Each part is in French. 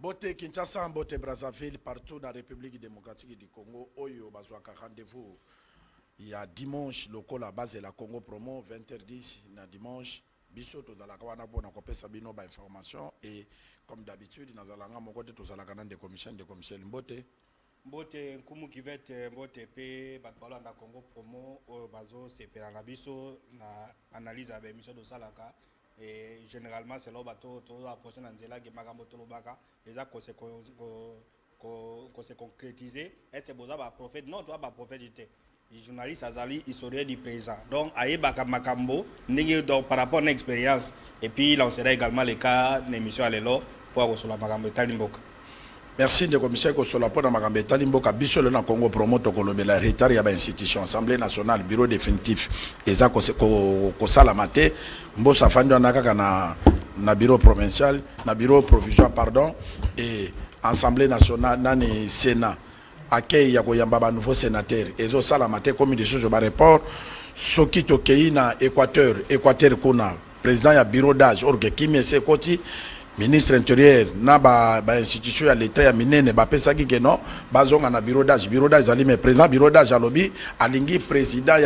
Bote Kinshasa, Bote Brazzaville, partout dans la République démocratique du Congo, Oyo Bazouaka rendez-vous. Il y a dimanche, le col à base de la Congo Promo, 20h10, dimanche. Bisoto dans la Kawana pour nous Sabino ba information et comme d'habitude, nous allons mon côté tous à la canane de commission Mbote. Mbote Nkumu Kivete Mbote P Batbala na Congo Promo Bazo c'est Peranabiso na analyse avec émission de Salaka et généralement c'est là bateau la prochaine Angela qui Magamoto Lobaka les a se concrétiser et c'est beau ça ba prophète non toi ba prophète les journalistes Azali historien du présent donc aïe baka makambo n'ayez donc par rapport à l'expérience et puis là on sera également les cas d'émission à l'élo pour que sur la makambo talimboka. Merci de commissaire Kosola pour la makambo talimboka biso le na Congo Promo to kolobela retard ya ba institution Assemblée nationale bureau définitif eza ko sala maté mbosa fandi na kaka na bureau provincial na bureau provisoire pardon et Assemblée nationale nani Sénat accueil ya koyamba nouveau sénateur ezo sala maté comme des choses au rapport soki to keina Équateur kuna président ya bureau d'âge orgue Kimi Sekoti ministre intérieur na ba institution ya l'état ya minene ba pesa ki non bazonga na bureau d'âge ali mais président bureau d'âge alobi alingi président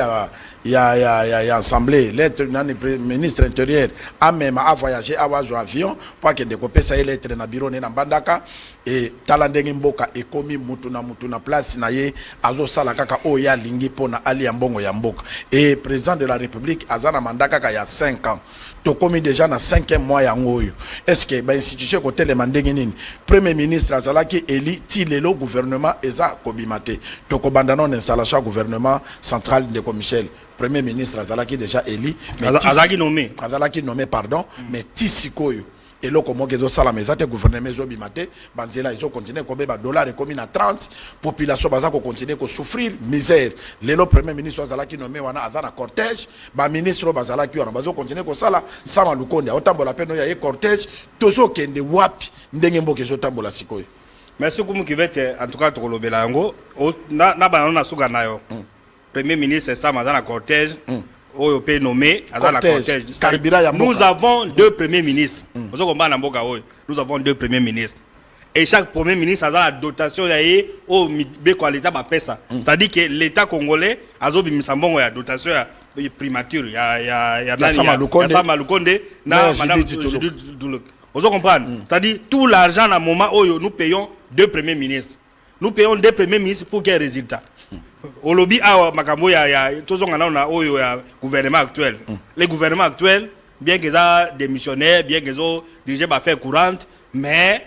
ya assemblée lettre nani ministre intérieur a même a voyager a wazo avion pour que de kopesa lettre na bureau na mbandaka et talandenge mboka ekomi mutu na place na ye azo sala kaka o ya lingi pona ali ya mbongo ya mboka et président de la république azana mandaka ka ya 5 ans to komi déjà na 5e mois ya ngoyo est-ce que ba institution ko tele mandenge nini premier ministre azalaki eli ti lelo gouvernement eza kobimate to ko bandana en installation gouvernement central de Michel premier ministre azalaki déjà eli mais azalaki nommé pardon mais tisikoyo et là comme que ça la maison de gouvernement zo bimate banzela ils ont continué comme ba dollar comme na 30 population baza ko continuer ko souffrir misère le premier ministre azalaki nommé wana azana cortège ba ministre bazalaki wana bazo continuer ko sala sama lukonde otambola peno ya cortège tozo kende wapi ndenge mboke zo tambola sikoyo. Merci Kumu Kivete en tout cas to kolobela yango na ba na suga nayo premier ministre sama azana cortège nommé nous avons deux premiers ministres. Nous avons deux premiers ministres. Et chaque premier ministre a la dotation au l'état c'est-à-dire que l'État congolais a la dotation de primature. Il y a Sama Lukonde, Madame vous comprenez? C'est-à-dire tout l'argent à moment où nous payons deux premiers ministres. Nous payons deux premiers ministres pour quel résultat? Au lobby à Makambo ya tous on a gouvernement actuel. Les gouvernements actuels, bien qu'ils aient démissionnaire, bien qu'ils ont dirigé par affaires courantes, mais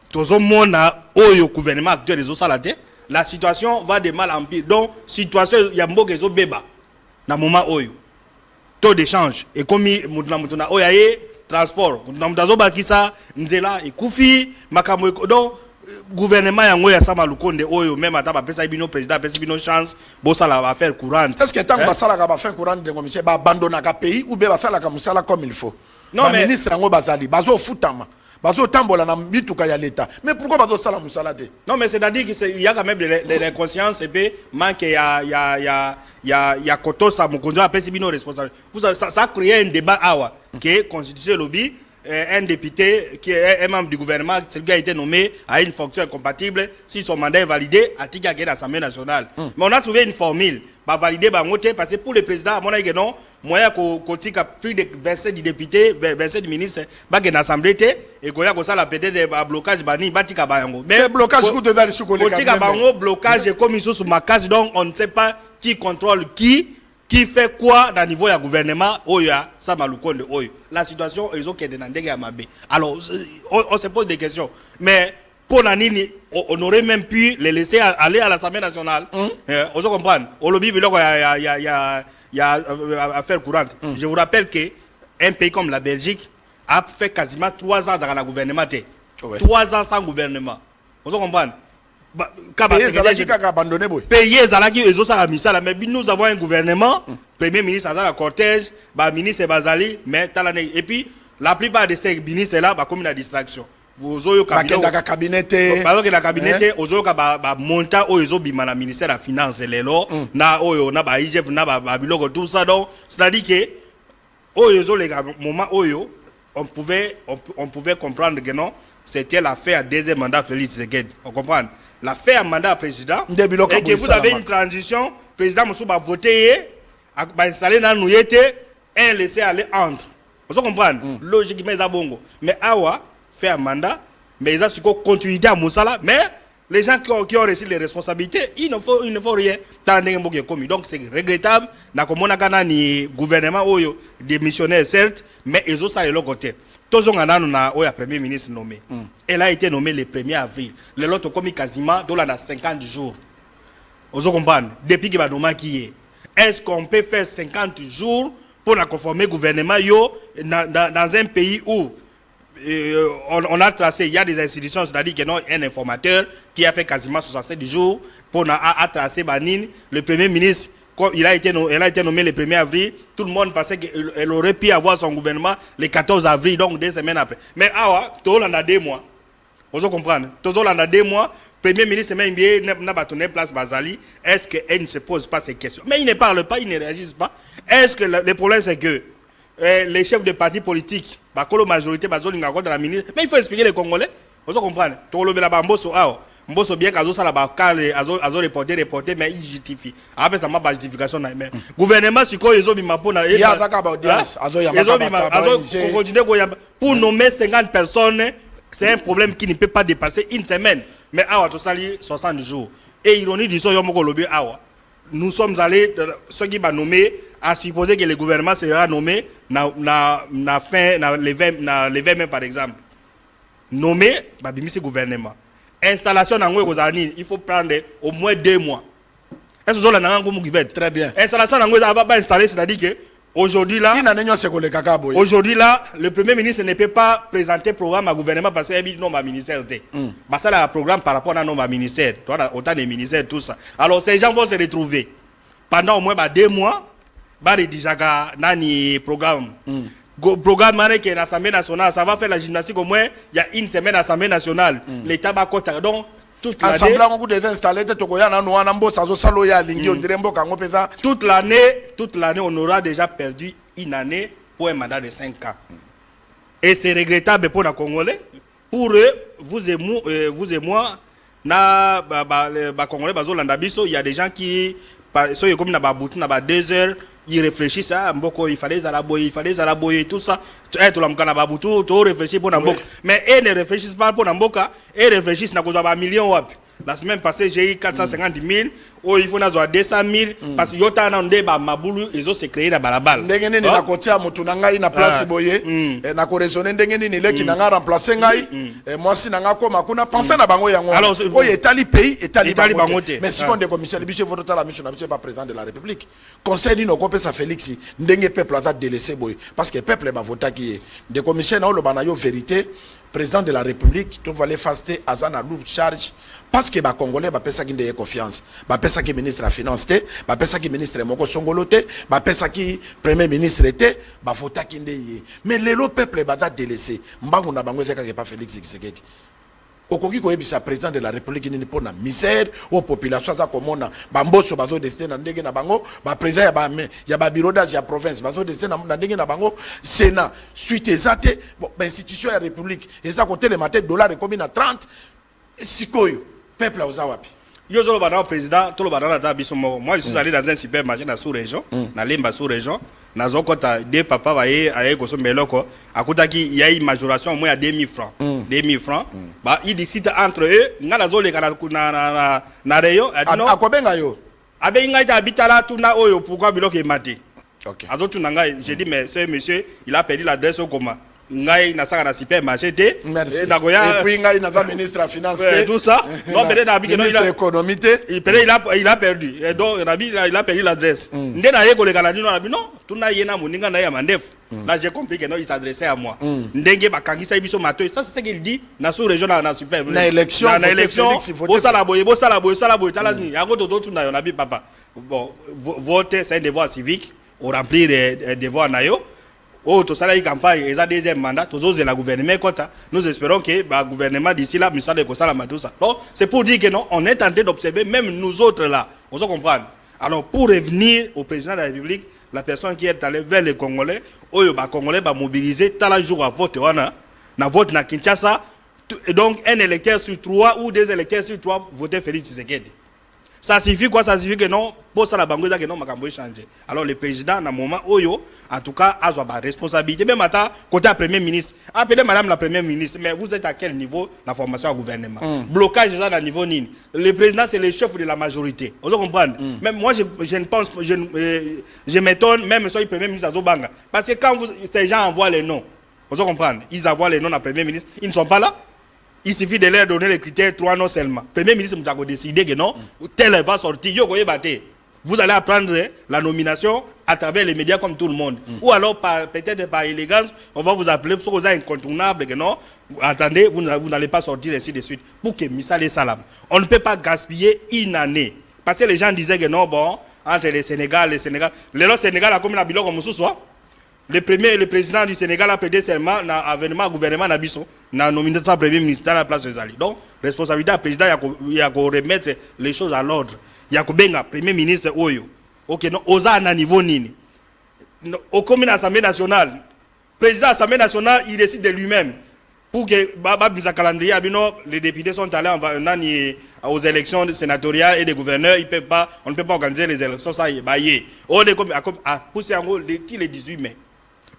tous on a au gouvernement actuel ils ont salaté. La situation va de mal en pire. Donc situation y a beaucoup de béba. Na moment oyo taux d'échange et comme mutuna oyaye transport mutuna bakisa nzela ikufi makambo donc gouvernement yango ya Sama Lukonde oyo même ata ba pesa bino président pesa bino chance bo sala ba faire courante est-ce que tant ba sala ka ba faire courante de commission ba abandonner ka pays ou be ba sala ka musala comme il faut non mais ministre yango bazali bazo futama bazo tambola na bituka ya l'état mais pourquoi bazo sala musala te non mais c'est-à-dire que il y a quand même de l'inconscience et puis manque ya kotosa mukonzo apesi bino responsable ça crée un débat awa que constitution lobby un député qui est un membre du gouvernement, celui qui a été nommé à une fonction incompatible, si son mandat est validé, à l'Assemblée nationale. Mais on a trouvé une formule, valider, parce que pour le président, à mon avis, non, moyen qu'on plus de 27 députés, 27 ministres, dans l'Assemblée, et qu'on a la peut-être des blocages, mais blocage de commission sur ma case, donc on ne sait pas qui contrôle qui fait quoi dans le niveau du gouvernement Oya Sama Lukonde Oyo. La situation ils ont alors on se pose des questions mais pour Nanini on aurait même pu les laisser aller à l'Assemblée nationale. On comprend au lobby il y a affaire courante. Je vous rappelle que un pays comme la Belgique a fait quasiment 3 ans dans le gouvernement. 3 ans sans gouvernement. On comprend. Pays Zalaki mais nous avons un gouvernement, premier ministre a la cortège, ministre Bazali, mais et puis la plupart de ces ministres là comme la distraction. Vous avez cabinet monta au ministère de la finance na oyo na IGF na tout ça donc c'est-à-dire que oyo les moment oyo on pouvait comprendre que non, c'était l'affaire deuxième mandat Félix Tshisekedi. On comprend. L'affaire mandat président, et que vous avez une transition, président Moussou va voter, va installer dans nous et laisser aller entre. Vous comprenez? Logiquement, ils ont mais Awa fait un mandat, mais ils ont su continuité à Moussala, mais les gens qui ont reçu les responsabilités, il ne faut rien. Donc c'est regrettable. Le gouvernement a démissionné, certes, mais ils ont ça de l'autre côté. Tous on a un premier ministre nommé. Elle a été nommée le 1er avril. Le lot a commis quasiment dans 50 jours. Vous comprenez? Depuis qu'il va nommer qui est. Est-ce qu'on peut faire 50 jours pour conformer le gouvernement dans un pays où on a tracé, il y a des institutions, c'est-à-dire qu'il y a un informateur qui a fait quasiment 67 jours pour tracer Banine, le premier ministre, elle a été nommée le 1er avril, tout le monde pensait qu'elle aurait pu avoir son gouvernement le 14 avril, donc 2 semaines après. Mais tout le monde a 2 mois. Vous comprenez? Tout le monde a 2 mois. Premier ministre même n'a pas tourné place Bazali. Est-ce qu'elle ne se pose pas ces questions? Mais il ne parle pas, il ne réagit pas. Est-ce que le problème c'est que les chefs de partis politiques, la majorité, la ministre, mais il faut expliquer les Congolais. Vous comprenez? Tout le monde Mbosso bien qu'azo ça la azo reporter mais il justifie. Après ça m'a pas justification mais gouvernement si quoi ils ont bima pour na il y a d'accord audience continuer pour nommer 50 personnes, c'est un problème qui ne peut pas dépasser une semaine. Mais awa to sali 60 jours. Et ironie du so yomoko lobi awa. Nous sommes allés ceux qui va nommer à supposer que le gouvernement sera nommé le 20 mai par exemple. Nommé bah bimisi gouvernement. Installation dans il faut prendre au moins 2 mois. Est-ce que vous avez très bien. Installation dans va installer, c'est-à-dire que aujourd'hui là, le premier ministre ne peut pas présenter programme à gouvernement parce qu'il y a un nombre de ministères. Parce qu'il y a un programme par rapport à un nombre de ministères. Autant de ministères, tout ça. Alors ces gens vont se retrouver pendant au moins 2 mois. Bah rédiger un programme. Programme qui est l'Assemblée nationale, ça va faire la gymnastique au moins, il y a 1 semaine à l'Assemblée nationale. L'État va compter. Donc, toute l'année, on aura déjà perdu 1 année pour un mandat de 5 ans. Et c'est regrettable pour les Congolais. Pour eux, vous et moi, il y a des gens qui, comme 2 heures, ils réfléchissent à Mboko, il fallait Zalaboye, tout ça. Tout réfléchir pour Namboka. Mais ils ne réfléchissent pas pour Namboka, ils réfléchissent à 1 million. La semaine passée, j'ai eu 450 000, il faut 200 000, parce que Yota Nande, Maboulou, ils ont se créé la balabal. Ndengeni na kotia mutunanga ina place boye, na koresone ndengeni ni leki nanga remplacer ngai, moi si nanga koma kuna penser na bango yango. Alors oye etali pays, etali bango. Mais si on de commission biche voto la mission na biche pas président de la République. Conseil ni no kopesa Félix ndenge peuple a délaissé boye parce que peuple ba vota qui est de commission na lo banayo vérité. Président de la République, tout va les faster à la lourde charge parce que les Congolais ont qui confiance. Ils ont qui ministre de la Finance, ils ont qui ministre de Moko Songolote, ils ont qui Premier ministre était, ils ont qui mais le peuple est délaissé. Mbangu na bango zeka pas Félix Tshisekedi. Okoki ko ebisa président de la République ni pour na misère aux populations za komona bamboso bazo destiné na ndenge na bango ba président ya ba bureau d'âge ya province bazo destiné na ndenge na bango Sénat suite ezate bon institution ya République eza côté le matin dollar comme na 30 sikoyo peuple oza wapi yo zolo bana président to lo bana na biso moi je suis allé dans un supermarché na sous-région na Lemba sous-région na zokota de papa baye aye ko sombeloko akutaki il y a une majoration au moins à 2000 francs 2000 francs bah il décide entre eux ngala zole na rayon akobenga yo abe ngaita habitala tuna oyo pourquoi biloko emati OK azotu nanga j'ai dit mais ce monsieur il a perdu l'adresse au comment ngai na saka na supermarché te na goya et puis ngai na ministre de la finance tout ça non peut-être habité non il a économie il a perdu et donc il a perdu l'adresse ndena yeko le kanadi non tuna yena moninga na ya mandef là j'ai compris que non il s'adressait à moi ndenge bakangisa biso mato ça c'est ce qu'il dit na sous région na super na élection bo sala boye tala ni yango to tuna yo na bi papa bon voter c'est un devoir civique au remplir des devoirs na yo. Oh, tout ça là, il campagne, ils ont deuxième mandat, tous autres, la gouvernement, nous espérons que le gouvernement d'ici là, ministère de Kosala, tout ça. Donc, c'est pour dire que non, on est en train d'observer, même nous autres là, on se comprend. Alors, pour revenir au président de la République, la personne qui est allée vers les Congolais, oyo ba Congolais ba mobiliser tala jour à vote wana na vote na Kinshasa, et donc un électeur sur 3 ou 2 électeurs sur 3 voter Félix Tshisekedi. Ça signifie quoi? Ça signifie que non, pour ça la bangoza que non, makambo changer. Alors le président, dans moment oyo, en tout cas, a sa responsabilité. Même à côté à premier ministre, appelez madame la première ministre, mais vous êtes à quel niveau la formation au gouvernement? Blocage déjà à niveau nini. Le président, c'est le chef de la majorité. Vous comprenez? Même moi, je ne pense, je m'étonne, même sur le premier ministre à Zobanga. Parce que quand ces gens envoient les noms, vous comprenez? Ils envoient les noms à premier ministre, ils ne sont pas là. Il suffit de leur donner les critères 3 non seulement. Premier ministre vous décidé que non, tel va sortir. Vous allez apprendre la nomination à travers les médias comme tout le monde. Ou alors peut-être par élégance, on va vous appeler pour que vous êtes incontournable que non. Attendez, vous n'allez pas sortir ainsi de suite. Pour que Missal et Salam. On ne peut pas gaspiller une année. Parce que les gens disaient que non, bon, entre le Sénégal. Le Sénégal a comme un bilan comme ce soir. Le président du Sénégal a prêté serment dans l'avènement gouvernement Nabiso, dans la nomination premier ministre à la place de Zali. Donc, responsabilité du président, il y a qu'à remettre les choses à l'ordre. Il y a qu'à benga premier ministre Oyo. Ok, non, osa à niveau nini. Au commun Assemblée nationale, président de l'Assemblée nationale, il décide de lui-même. Pour que Baba calendrier, les députés sont allés aux élections sénatoriales et des gouverneurs, on ne peut pas organiser les élections, ça y est. On est comme à pousser en gros les 18 mai.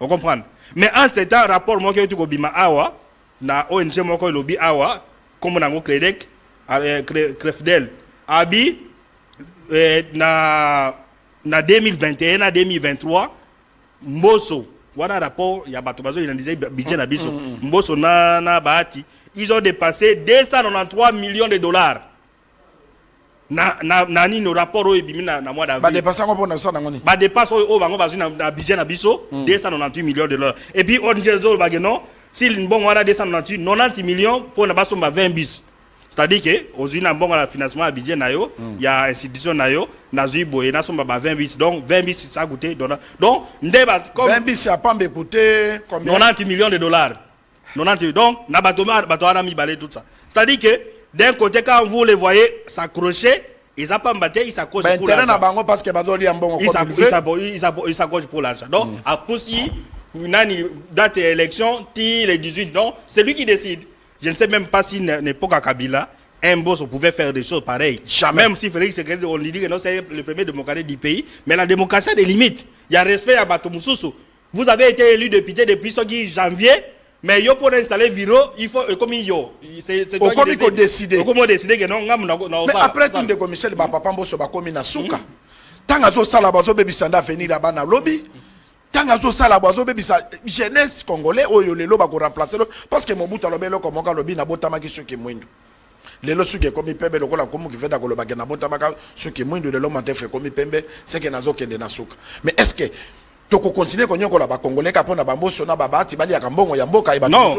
Vous comprenez? Mais entre-temps, rapport moi que tu bima awa na ONG moi ko lobby awa comme na ngo Credec Crefdel abi na 2021 na 2023 Mboso wana rapport ya bato bazo il disait budget na biso Mboso na Bahati ils ont dépassé 293 millions de dollars. Nani no rapport au ebimina na mois d'avril. Ba dépassé ko pona ça ngoni. Ba dépasse au bango bazu na budget na biso 298 millions de dollars. Et puis on dit zo bageno si bon wana 298 90 millions pour na baso 20 bis. C'est-à-dire que aux une bon la financement à budget na yo, il y a institution na yo, na zuibo et na somba 20 bis. Donc 20 bis ça coûté donc ndeba comme 20 bis ça pas coûté combien? 90 millions de dollars. 90 donc na bato wana mi balé tout ça. C'est-à-dire que d'un côté, quand vous les voyez s'accrocher, ils s'accrochent pour l'argent. Parce que ils s'accrochent pour l'argent. Donc, à pousser une date d'élection, les 18, donc c'est lui qui décide. Je ne sais même pas si n'importe Kabila, un boss pouvait faire des choses pareilles. Jamais. Même si Félix Tshisekedi, on lui dit que non, c'est le premier démocrate du pays. Mais la démocratie a des limites. Il y a respect à Bato Moussoussou. Vous avez été élu député depuis janvier. Mais yo pour installer Viro, il faut comme yo. C'est toi qui décider. Comment décider que non, mais après tout de commissaire ba papa mboso ba komi na suka. Tanga zo sala bazo bebisanda venir là-bas na lobby. Tanga zo sala bazo bebisa jeunesse congolais oyo lelo ba ko remplacer parce que Mobutu alobelo comme ka lobby na botama ki suki mwindu. Lelo suki komi pembe lokola komu ki feda ko lobaka na botama ka suki mwindu lelo mante fe komi pembe c'est que nazo kende na suka. Mais est-ce que toko continuer ko nyokola ba congolais ka pona bamboso na babati bali ya kambongo ya mboka iba non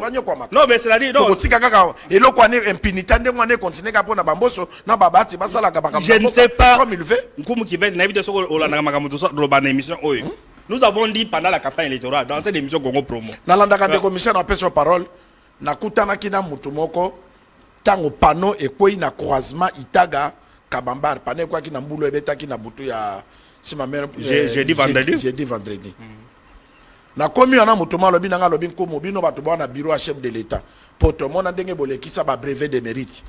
mais c'est la dit non tika kaka eloko ane impunité ndenge ane continuer ka pona bamboso na babati basala ka bakamba je ne sais pas comme il fait nkumu ki veut na bité soko olanda makamuto so roba na émission oyo nous avons dit pendant la campagne électorale dans cette émission Congo Promo na landa ka de commissaire na pesa parole na kutana kina mutu moko tango panneau ekoi na croisement itaga kabambar panneau kwa kina mbulo ebeta kina butu ya si ma mère j'ai dit vendredi na komi ana mutuma lobi nanga lobi nkomo bino bato bana bureau à chef de l'état poto mona ndenge bolekisa ba brevet de mérite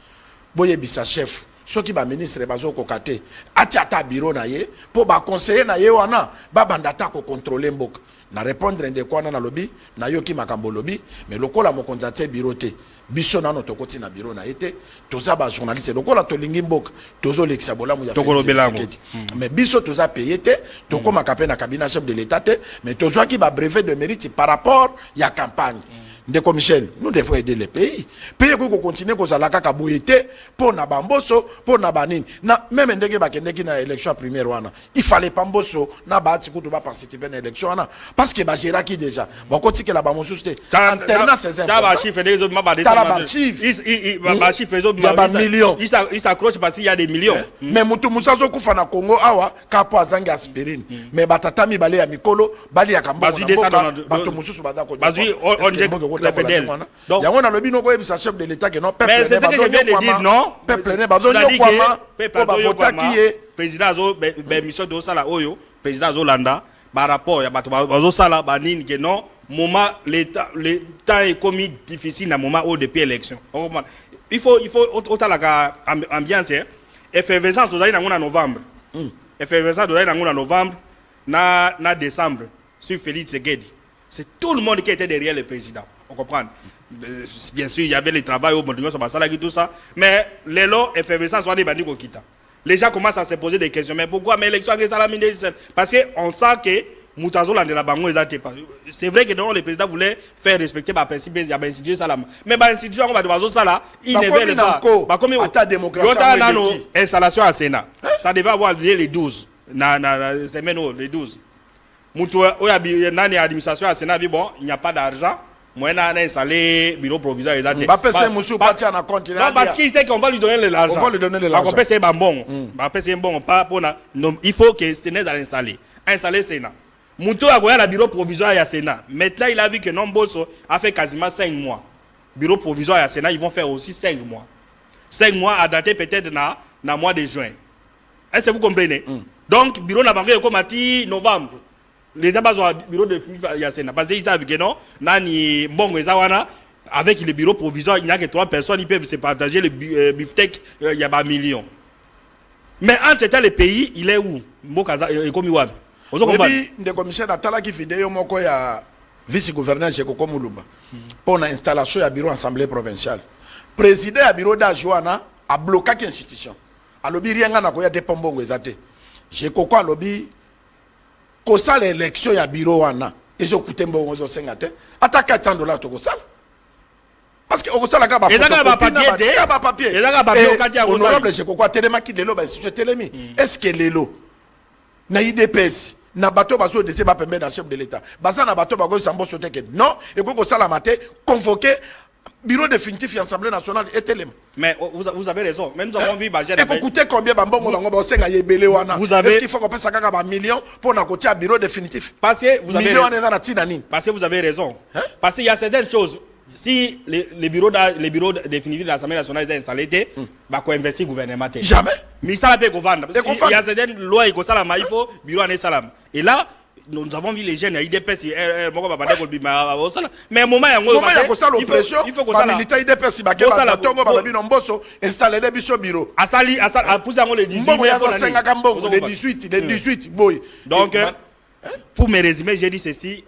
boye bisa chef soki ba ministre bazo kokate ati ata bureau na ye po ba conseiller na ye wana ba bandata ko contrôler mboka na répondre ndeko wana na lobi na yoki makambo lobi mais lokola mokonza te bureau te biso nano tokoti na bureau na été toza ba journaliste lokola to lingi mboka tozo lekisa bolamu ya mais biso toza payé te tokoma kapé na cabinet chef de l'état te mais tozo ki ba brevet de mérite par rapport ya campagne Ndeko Michel, nous devons aider les pays. Pays qui continuent à zalaka kaboyete pour na bamboso, pour na banine. Na même ndenge bakendeki na élection première wana. Il fallait pas mboso na bati kutu ba participer na élection wana parce que ba géraki déjà. Bon côté que la bamosu c'était alternance c'est ça. Ba chiffre des autres ba chiffre des autres millions. Il s'accroche parce qu'il y a des millions. Mais mutu musazo kufa na Congo awa kapo azangi aspirine. Mais batata mibale ya mikolo bali ya kamboko. Bato mususu bazako. Donc, il y a un lobby qui est chef de l'État qui non peuple. Mais c'est ce que je viens de dire, non? Peuple n'est pas président Zo mission de Osala Oyo, président Zolanda, par rapport ya bato bazo sala banini que non moment le temps est commis difficile na moment où depuis élection. Il faut autant la ambiance effervescence aux na ngona novembre. Effervescence aux na ngona novembre na décembre sur Félix Tshisekedi. C'est tout le monde qui était derrière le président. On comprend. Bien sûr, il y avait le travail au Mondingo sur Basalagi tout ça, mais les lots effervescence soit des bandits kita. Les gens commencent à se poser des questions. Mais pourquoi mais l'élection est salamine? Parce qu'on sent que Moutazola de la Bango est pas. C'est vrai que le président voulait faire respecter les principes de l'institution Salam. Mais l'institution on va devoir ça là, il ne veut pas. Comme à démocratie. Installation à Sénat. Ça devait avoir lieu les 12. Les 12. Moutoua, nani administration à Sénat, bon, il n'y a pas d'argent. Moi, on a installé bureau provisoire. Non, parce qu'il sait qu'on va lui donner l'argent. On va lui donner l'argent. On peut c'est bon. C'est bon. Pas pour il faut que Sénat l'installe. Installer Sénat. Moutou a le bureau provisoire à Sénat. Maintenant, il a vu que Nomboso a fait quasiment 5 mois. Bureau provisoire à Sénat, ils vont faire aussi 5 mois. 5 mois à dater peut-être dans le mois de juin. Est-ce que vous comprenez? Donc, bureau n'a pas comme novembre. Les abazo bureau de Yassena parce qu'ils savent que non nani mbongo ezawana avec le bureau provisoire il n'y a que 3 personnes ils peuvent se partager le beefsteak il y a pas millions mais entre temps le pays il est où mboka comme wapi ozo comprendre oui de commissaire atala ki vidéo moko ya vice gouverneur Jekoko Mulumba pour la installation ya bureau assemblée provinciale président ya bureau d'Ajoana a bloqué institution alobi rianga na ko ya depombongo ezate Jekoko alobi ko sala élection ya bureau wana ezo kutembo ngozo sengate ata $400 to ko sala parce que o sala ka ba papier honorable Jekoko telema ki lelo ba institution telemi est-ce que lelo na IDPS na bato bazo de se ba permettre na chef de l'état basa na bato ba go sambo sote que non et ko sala maté convoquer bureau définitif et Assemblée nationale et télém. Mais vous avez raison. Même nous avons vu Bajet. Et pour coûter combien Bambongo Lango Senga Yebele Wana? Est-ce qu'il faut qu'on passe 1 million pour un côté à bureau définitif? Parce que vous avez Parce que vous avez raison. Parce qu'il y a certaines choses. Si les bureaux définitifs de l'Assemblée nationale sont installés, bah qu'on investit gouvernement. Jamais. Mais ça peut gouverner. Il y a certaines lois qui sont il faut bureau en salam. Et là nous avons vu les jeunes à IDPS mais au moment il faut que ça militaire IDPS installer des bureaux le 18 boy. Donc pour me résumer j'ai dit ceci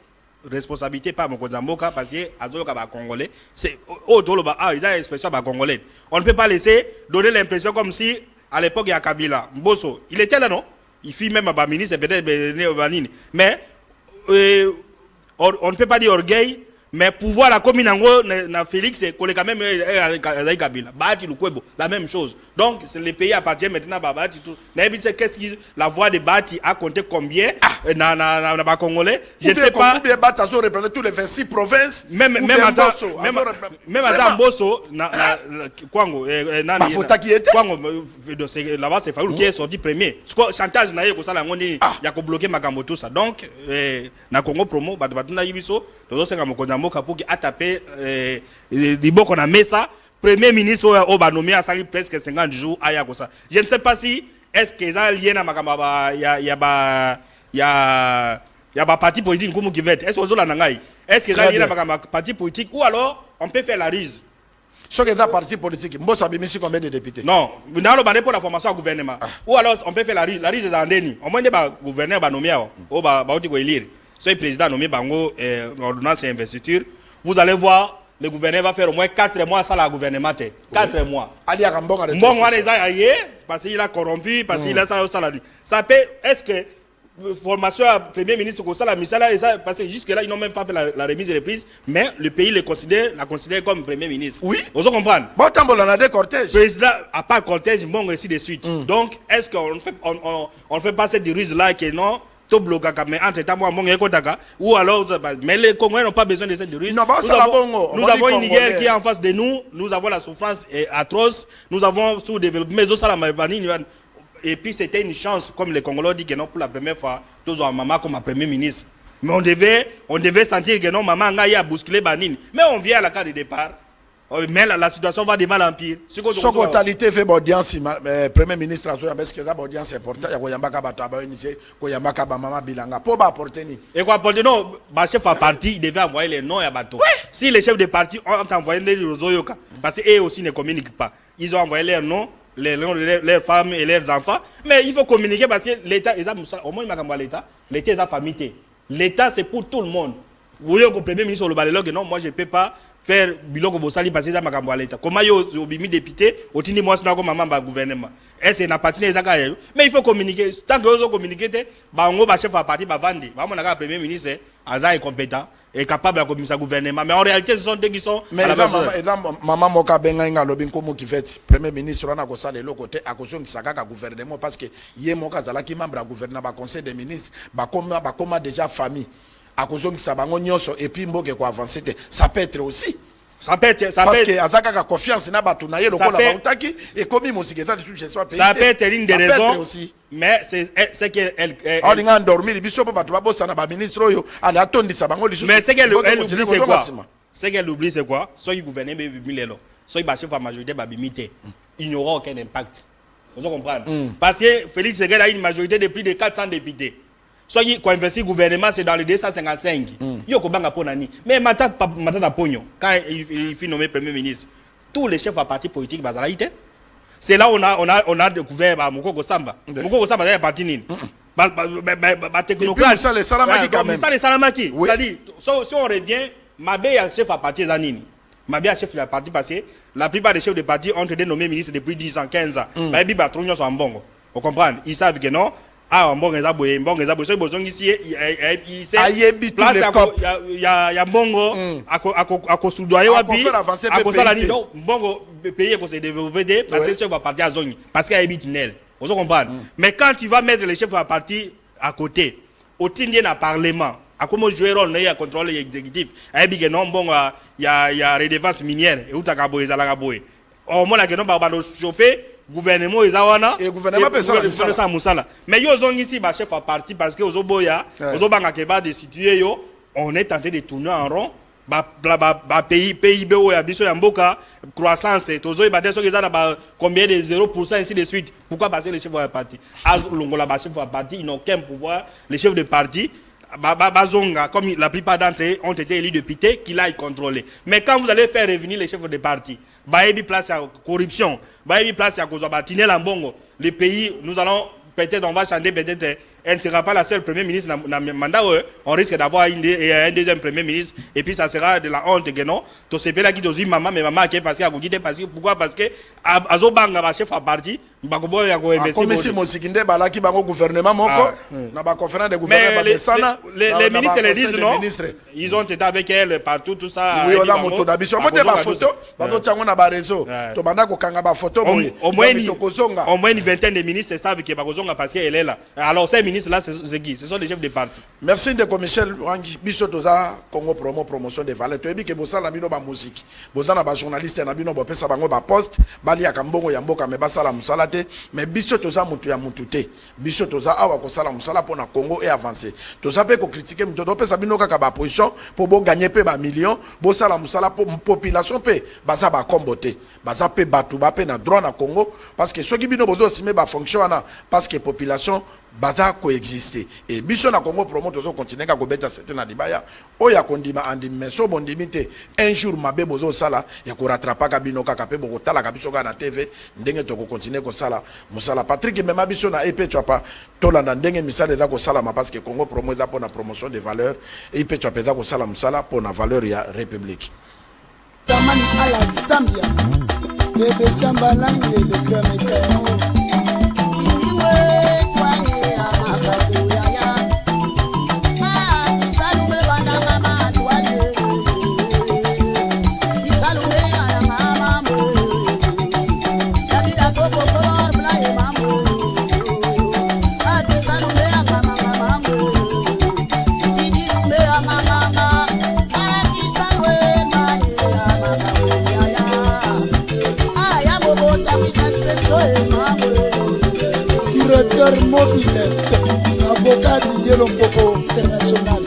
responsabilité pas mon Kozamboka parce que azoka ba congolais c'est ils ont expression ba congolais on ne peut pas laisser donner l'impression comme si à l'époque il y a Kabila Mbosso il était là non il fit même à ministre peut-être mais on ne peut pas dire orgueil mais pouvoir la commune na Félix c'est quand même avec Kabila Bati Lukwebo la même chose donc le pays appartient maintenant à Bati tout qu'est-ce que la voix de Bati a compté combien na congolais je ne sais pas combien Bati a représenté tous les 26 provinces même à Mbosso na Kwango nani Kwango là-bas c'est Faoul qui est sorti premier chantage na yeko sala ngoni ya ko bloquer makambo tout ça donc na Congo promo batuna yibiso tozosenga mokonzamboka pour qu'il a tapé liboko na mesa premier ministre au nommé à sali presque 50 jours aya ko ça je ne sais pas si est-ce que ça lié na makamba ya ba parti politique comme qui est est-ce que ngai est-ce que ça lié na makamba parti politique ou alors on peut faire la rise ce que dans parti politique mbosa bimisi combien de députés non na lo bané pour la formation au gouvernement ou alors on peut faire la rise est en déni au moins des gouverneur ba nommé au ba oti ko élire ce président nommé Bango ordonnance et investiture, vous allez voir, le gouverneur va faire au moins 4 mois ça la gouvernement. 4 mois. Bon, parce qu'il a corrompu, parce qu'il a ça. Ça peut, est-ce que formation à premier ministre comme ça, la misala et ça, parce que jusque-là, ils n'ont même pas fait la remise de reprise, mais le pays la considère comme premier ministre. Oui. Vous comprenez? Bon, tant on a des cortèges. Président, à part cortège, bon, ainsi de suite. Donc, est-ce qu'on ne fait pas cette ruse-là que non? Mais entre temps, ou alors, mais les Congolais n'ont pas besoin de cette ruse. Nous avons une guerre qui est en face de nous, nous avons la souffrance atroce, nous avons sous-développé, mais et puis c'était une chance, comme les Congolais disent que non, pour la première fois, tous ont maman comme premier ministre. Mais on devait sentir que non, maman a bousculé Banine. Mais on vient à la carte de départ. Mais la situation va de mal en pire. Son totalité fait audience, Premier ministre, est-ce que la audience est importante? Il y a maman bilanga. Pour apporter ni. Et quoi apporter? Non, le chef de parti, il devait envoyer les noms à bateau. Si les chefs de parti ont envoyé les Rozoyoka, parce qu'eux aussi ne communiquent pas, ils ont envoyé leurs noms, leurs femmes et leurs enfants. Mais il faut communiquer parce que l'État, au moins il m'a l'État, l'État est sa famille. L'État c'est pour tout le monde. Vous voyez que le Premier ministre le balologue, non, moi je ne peux pas faire biloko bosali parce que ça m'a l'État. Comment yo obimi député, otini moi c'est comme maman gouvernement. Est-ce que na parti les akaye? Mais il faut communiquer. Tant que vous communiquez, bah on va chef à parti bah vendre. Bah mon Premier ministre est compétent et capable de communiquer sa gouvernement. Mais en réalité ce sont deux qui sont. Mais maman moka benga inga lobinko mo qui fait Premier ministre on a ko sala le côté à cause qui sakaka gouvernement parce que yé moka zala ki membre gouvernement ba conseil des ministres ba comme déjà famille. À cause de ça, et puis mboke ko avancer, ça peut être aussi. Ça peut être, parce que azaka confiance na batu na ye lokola bautaki et comme mosiketa de tout chez soi. Ça peut être une des raisons aussi. Mais c'est qu'elle on a endormi les biso batu ba bossa na ba ministre oyo ala atondisa bango lisu. Mais c'est qu'elle oublie c'est quoi? C'est qu'elle oublie c'est quoi? Soit il gouverne be milelo, soit il ba chef à majorité ba bimité. Il n'y aura aucun impact. Vous comprenez? Parce que Félix Seguel a une majorité de plus de 400 députés. Soit quand investir le gouvernement, c'est dans les 255. Yo ko banga ponani. Mais matata pognon quand il fut nommé Premier ministre, tous les chefs à parti politique bazalaïté. C'est là on a découvert Mokoko Samba. Mokoko Samba est parti nini. Technocrate. Ça les Salamaki quand même. Ça les Salamaki. C'est-à-dire si on revient, Mabé est chef à parti Zanini. Mabé est chef de parti parce que la plupart des chefs de parti ont été nommés ministres depuis 10 ans, 15 ans. Mais ils sont en bongo. Vous comprenez? Ils savent que non. Ah, bon, les aboués, so ils besoin ici, il sait, place il y a bongo, à cause soudoyer wapi, à cause la ligne, bongo, pays qu'on s'est développé, parce que le chef va partir à zone, parce qu'il y a habite Nel, vous comprenez? Mais quand tu vas mettre les chefs à partir à côté, au Tindien à parlement, à comment jouer rôle, à contrôler l'exécutif, à habite non, bon, il y a redevance minière, et où t'as kaboué, zalagaboué. Au moins, la gueule, bah, chauffer, gouvernement Izawana et gouvernement peut ça musala mais yo zongi ici ba chef à parti parce que ozoboya ozobanga ke ba destituer yo on est tenté de tourner en rond ba PIB o ya biso ya mboka croissance tozo ba deso kezana ba combien de 0% ainsi de suite. Pourquoi passer les chefs de parti longola ba chef de parti ils n'ont qu'un pouvoir, les chefs de parti Bazonga, comme la plupart d'entre eux ont été élus députés, qu'il aille contrôler. Mais quand vous allez faire revenir les chefs de parti, Baébi place à corruption, Baébi place à Kozoba, Tinel Ambongo, les pays, nous allons peut-être, on va changer, peut-être, elle ne sera pas la seule Premier ministre dans le mandat, on risque d'avoir un deuxième Premier ministre, et puis ça sera de la honte, que non, tout ce pays-là qui doit dire maman, mais maman qui est passé à Goudite, parce que pourquoi? Parce que Azobanga, chef à parti, Bakobo, il y a comme si Mosikinde, Balaki, Bango, gouvernement, Moko, n'a pas conférence de gouvernement, les ministres les disent non, ils ont été avec elle partout, tout ça. Oui, on a mon d'habitude. Moi, ma photo, on a réseau, au moins une vingtaine de ministres savent que Bakozonga parce qu'elle est là. Alors, ces ministres-là, c'est qui? Ce sont les chefs de parti. Merci de Michel Wangi. Bisotoza, Congo promotion des valeurs. Tu as dit que Bossa n'a pas de musique. Bossa n'a pas de journaliste, n'a pas de pesa bango ba poste. Bali ya kambongo ya mboka me basala musalate. Mais bisotoza mutu ya mutute. Bisotoza awa ko sala musala pour na Congo et avancer. Toza pe ko critiquer mutu do pesa bino kaka ba position pour bo gagner pe ba millions. Bossa la musala pour population pe basa ba kombote. Basa pe batu ba pe na droit na Congo parce que ceux qui bino bodo sime ba fonction ana parce que population baza coexister et biso na Congo promote to continuer ka ko beta certaine libaya o ya kondima andi meso bondimite un jour mabe bozo sala ya ko rattrapa ka bino kaka pe boko tala ka biso ka na TV ndenge to ko continuer ko sala musala Patrick mema biso na EP tu pas tolanda ndenge misala za ko sala ma parce que Congo promote za pour la promotion des valeurs et EP tu peza ko sala musala pour na valeur ya république tamani ala Zambia bebe shambala le crème canon directeur mobile, avocat Didier Lompoko international.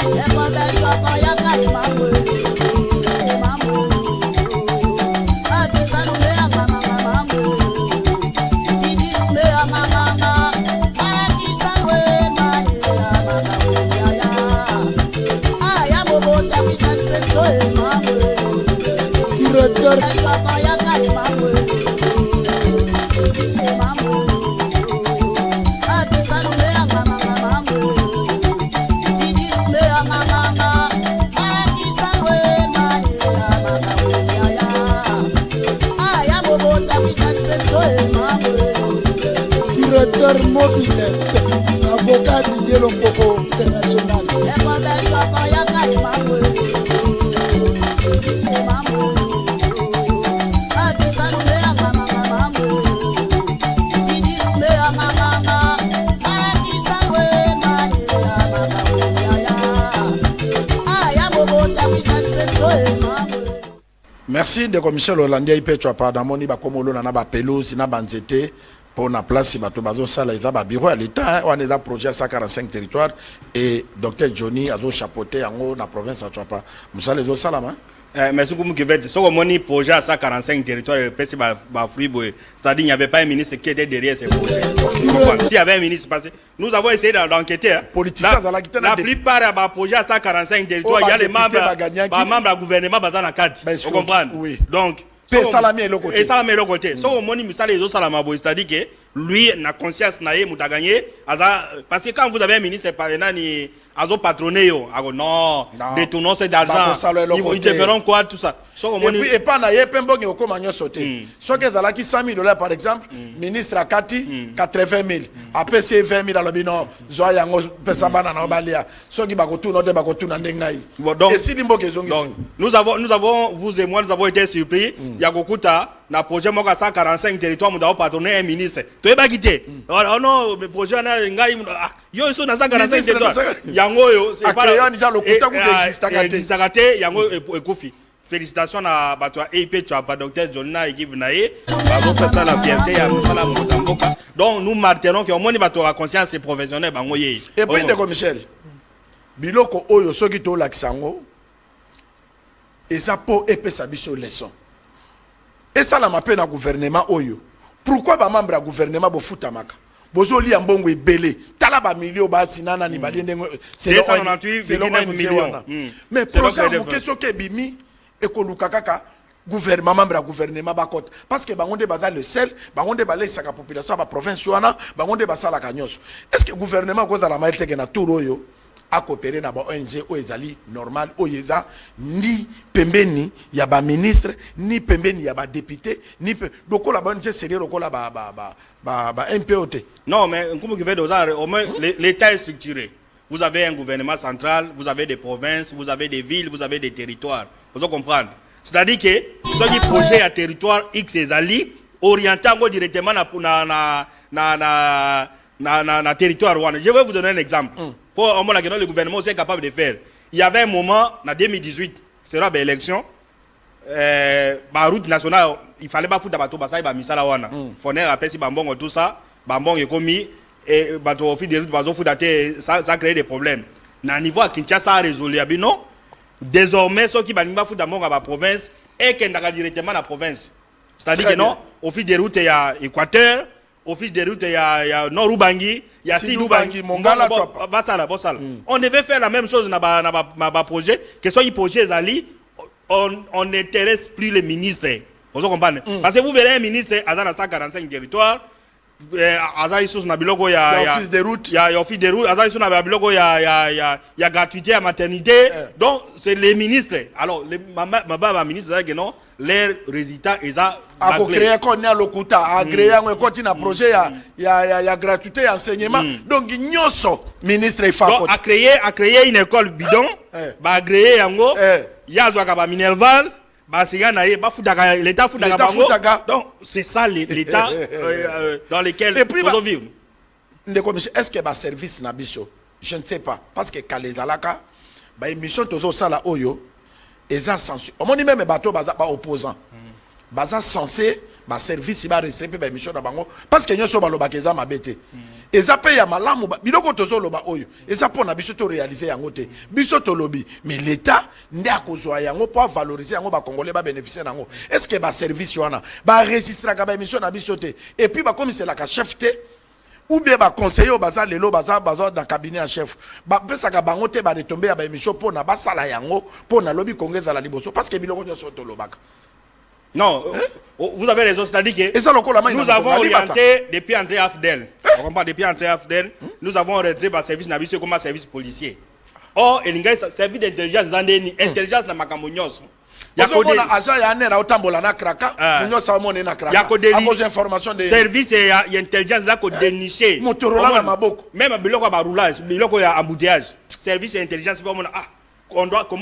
Directeur mobilette, avocat Didier Lompoko international. Merci de Michel Hollandia ipe tu pas dans moni ba komolo na ba pelouse na banzete pour na place bato bazo sala eza ba bureau à l'état on est dans projet 145 territoires et docteur Johnny azo chapeauter yango na province à Chapa musala zo salama. Merci beaucoup Kivet. So comme on projet à 145 territoires c'est-à-dire il n'y avait pas un ministre qui était derrière ces projets. S'il y avait un ministre passé, nous avons essayé d'enquêter. La plupart des projets à 145 territoires, il y a les membres du gouvernement basés dans la cadre. Vous comprenez? Donc et Salamé est le côté. Et Salamé est le côté. So au moni misala les autres Salamabo, c'est-à-dire que lui na conscience na ye muta gagné parce que quand vous avez un ministre par nani azo patronné yo non détournons cet argent ils te feront quoi tout ça. So au moni et puis et pas na ye pembo ngi okomanyo sauter. So que zala ki 100 000 $ par exemple, ministre akati 80 000 après c'est 20 000 dans le bilan zo yango pesa bana na obalia. So ki bakotu no de bakotu na ndengai. Et si limbo kezongi. Nous avons vous et moi nous avons été surpris yakokuta na projet moka 145 territoires nous avons patronné un ministre. Tu es pas quitté. Oh non, le projet na ngai yo iso na 145 territoires. Yango yo c'est pas déjà le kuta ku existe kate yango ekufi. Félicitations à Batwa EP tu as pas docteur Jonna équipe naé. Bravo fait la fierté ya musala motamboka. Donc nous martelons que au moins Batwa conscience et professionnel bango yé. Et puis de Michel. Biloko oyo soki to laksango. Eza po epesa biso leçon. Et ça la mappe na gouvernement oyo. Pourquoi ba membre à gouvernement bo futamaka? Bozo li ambongo ebele. Tala ba millions ba tinana ni ba ndenge c'est 298,9 millions. Mais projet mo question ke bimi et koluka kaka gouvernement membre à gouvernement ba kote parce que bangonde baza le sel, bangonde ba laissa ka population ba province wana, bangonde ba sala kanyoso. Est-ce que gouvernement ko za la maite ke na tour oyo a coopérer na ba ONG o ezali normal o yeza ni pembeni ya ba ministre ni pembeni ya ba député ni doko la ba ONG sérieux doko la ba MPOT. Non mais comme vous veut au moins l'état est structuré. Vous avez un gouvernement central, vous avez des provinces, vous avez des villes, vous avez des territoires. Vous comprenez? C'est-à-dire que ce projet à territoire X et Zali orienté directement na territoire rwandais. Je vais vous donner un exemple. Pour au moins le gouvernement est capable de faire. Il y avait un moment en 2018, c'est là l'élection. Route nationale, il fallait pas foutre bateau basa ba misala wana. Foner appel si bambongo tout ça, bambongo est commis et bateau au fil des routes bateau foutre ça crée des problèmes. Na niveau à Kinshasa a résolu non. Désormais ceux qui balimba foutre bambongo à la province et qui ndaka directement la province. C'est-à-dire que non, au fil des routes il y a Équateur, au fil des routes il y a Nord Ubangi, il y a Sidubangi, Mongala Basala. On devait faire la même chose na ba projet que soit projet Zali. On n'intéresse plus les ministres. Vous comprenez? Parce que vous verrez un ministre à 145 territoires, à Isus Nabiloko, il y a office de route. Il y a office de route, à Isus Nabiloko, il y a gratuité à maternité. Donc, c'est les ministres. Alors, ma ministre, c'est que non, leurs résultats, ils ont. À créer qu'on a le quota, à créer un continent projet, il y a gratuité enseignement. Donc, il y a ministre et donc, à créer une école bidon, à créer un go. Yazouaka Minerval, l'État foutaka. Donc c'est ça l'État dans lequel nous vivons. Est-ce que le service na biso? Je ne sais pas parce que Kalezalaka, ba émission toto sala oyo, eza censure. On dit même bateau ba opposant. Baza censé ba service ba restreint ba émission na bango parce que nyoso ba lobakeza mabete. Eza pe ya malamu biloko tozo loba oyo eza pona biso to réaliser yango te biso to lobi mais l'état ndi akozwa yango pour valoriser yango ba congolais ba bénéficier nango est-ce que ba service wana ba registrer ka ba émission na biso te et puis ba comme c'est la chef te ou bien ba conseiller baza lelo baza dans cabinet en chef ba pesa ka bango te ba retomber ya ba émission pona ba sala yango pona lobi kongeza la liboso parce que biloko nyoso to lobaka. Non, vous avez raison, c'est-à-dire que nous avons orienté depuis André Afdel. On comprend depuis André Afdel, nous avons orienté par service navigation comme service policier. Or, il y a un service d'intelligence, intelligence na makamonyos. Il y a un agent ya nera otambola na kraka, nous savons na kraka. À cause d'information de service et intelligence là ko dénicher. Motorola na maboko. Même biloko ba roulage, biloko ya embouteillage. Service et intelligence comment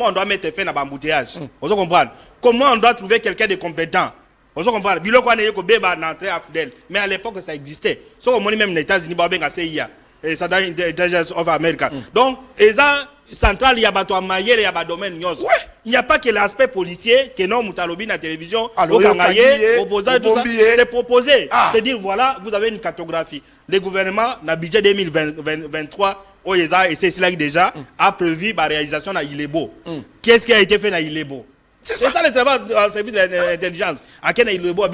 on doit mettre fin à l'embouteillage. Vous comprenez? Comment on doit trouver quelqu'un de compétent? Vous comprenez? Biloko na yeko beba na entrée à Fidel. Mais à l'époque ça existait. So on même les États-Unis ba benga CIA. Et ça dans Intelligence of America. Donc eza central, il y a bateau maillère, il y a domaine nyos. Il n'y a pas que l'aspect policier que non Moutalobi na télévision, au Kangaye, opposant tout ça, c'est proposé. C'est dire voilà, vous avez une cartographie. Le gouvernement, dans le budget 2023, OESA et c'est cela déjà a prévu la réalisation dans Ilebo. Qu'est-ce qui a été fait dans Ilebo? C'est ça le travail du service de l'intelligence. À quel Ilebo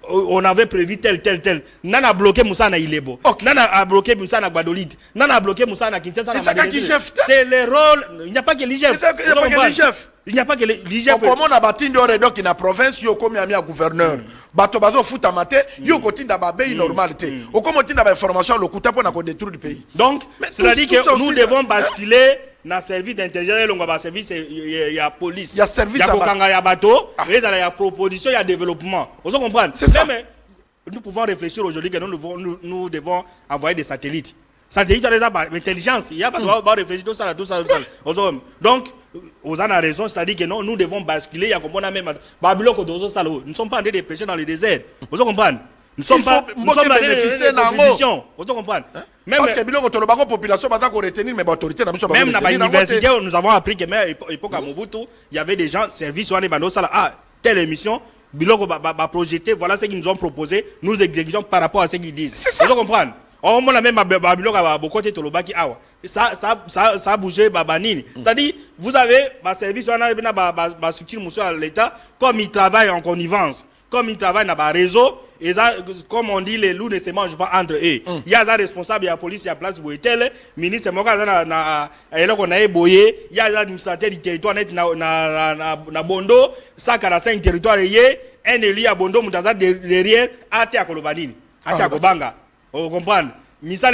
on avait prévu tel. Nana a bloqué Moussa na Ilebo. Nana a bloqué Moussa na Guadolid. Nana a bloqué Moussa na Kinshasa. C'est le rôle. Il n'y a pas que l'IGF. Il n'y a pas que l'IGF. Comment on a bâti donc in a province yo comme ami gouverneur. Bato bazo futa mate yo kotinda ba bay normalité. O comme tinda ba information le kuta pour na ko détruire le pays. Donc c'est-à-dire que nous devons basculer na service d'intelligence longa ba service ya police. Il y a service ya kokanga ya bato, mais il y a proposition, il y a développement. Vous comprenez? C'est ça. Mais nous pouvons réfléchir aujourd'hui que nous devons envoyer des satellites. Satellites l'intelligence, il y a pas de réfléchir tout ça. Donc vous avez raison, c'est-à-dire que non, nous devons basculer, il y a comme on a même Babylone nous ne sommes pas en train de pêcher dans le désert. Vous comprenez? Nous ne sommes pas bénéficier de vous comprenez? Parce que la population va retenir mes autorités. Même dans l'université, nous avons appris que même à l'époque à Mobutu, il y avait des gens, service, telle émission, Biloko va projeter, voilà ce qu'ils nous ont proposé, nous exécutons par rapport à ce qu'ils disent. Vous comprenez? On a même Biloko à Bokote Tolobaki, ça a bougé, c'est-à-dire, vous avez un service, on a structure à l'État, comme ils travaillent en connivence, comme ils travaillent dans un réseau. Et ça, comme on dit, les loups ne se mangent pas entre eux. Il y a un responsable, il y a la police, il y a la place où il le ministre, il y a l'administrateur du territoire, na Bondo, 145 territoires, un élu à Bondo, Moutaza derrière, à Kolobanini, à Kobanga. Vous comprenez? Mais c'est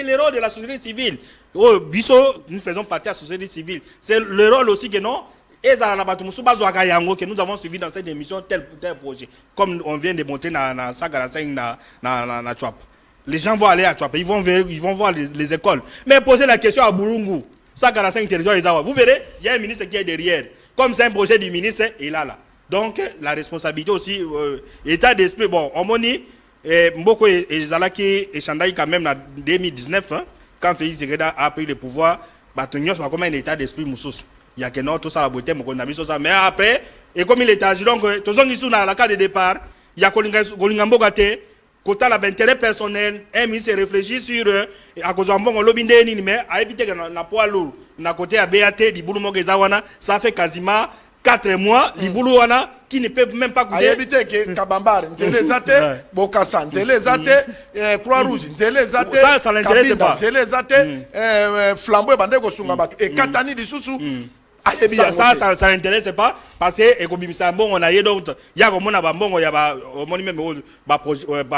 le rôle de la société civile. Oh, Bisso, nous faisons partie de la société civile. C'est le rôle aussi que non. Et que nous avons suivi dans cette émission tel projet. Comme on vient de montrer dans 145 na Chouap. Les gens vont aller à Chouap, ils vont voir les écoles. Mais posez la question à Burungu, 145 territoires, vous verrez, il y a un ministre qui est derrière. Comme c'est un projet du ministre, il est là. Donc la responsabilité aussi, état d'esprit, bon, on m'a dit, Mboko et Zalaki et Chandaï quand même en 2019, quand Félix Sekeda a pris le pouvoir, Batunios va comme un état d'esprit moussous. Il y a que non, tout ça la beauté, mais après, et comme il est âgé, donc, tout ça qui sont dans la carte de départ, il y a Kolingambo Gate, côté l'intérêt personnel, un ministre réfléchit sur, à cause d'un bon lobby de mais à éviter que na poids lourd, na côté à BAT, di boulou Mogezawana, ça fait quasiment 4 mois, di boulou wana, qui ne peut même pas coûter. À éviter que Kabambar, les athées, Bokassan, les athées, Croix-Rouge, les athées, ça l'intéresse pas. Les athées, Flambeau, Bandego Sungabato, et Katani di Soussou. Ça n'intéresse pas parce que on a donc il y a comme on a bon il y a même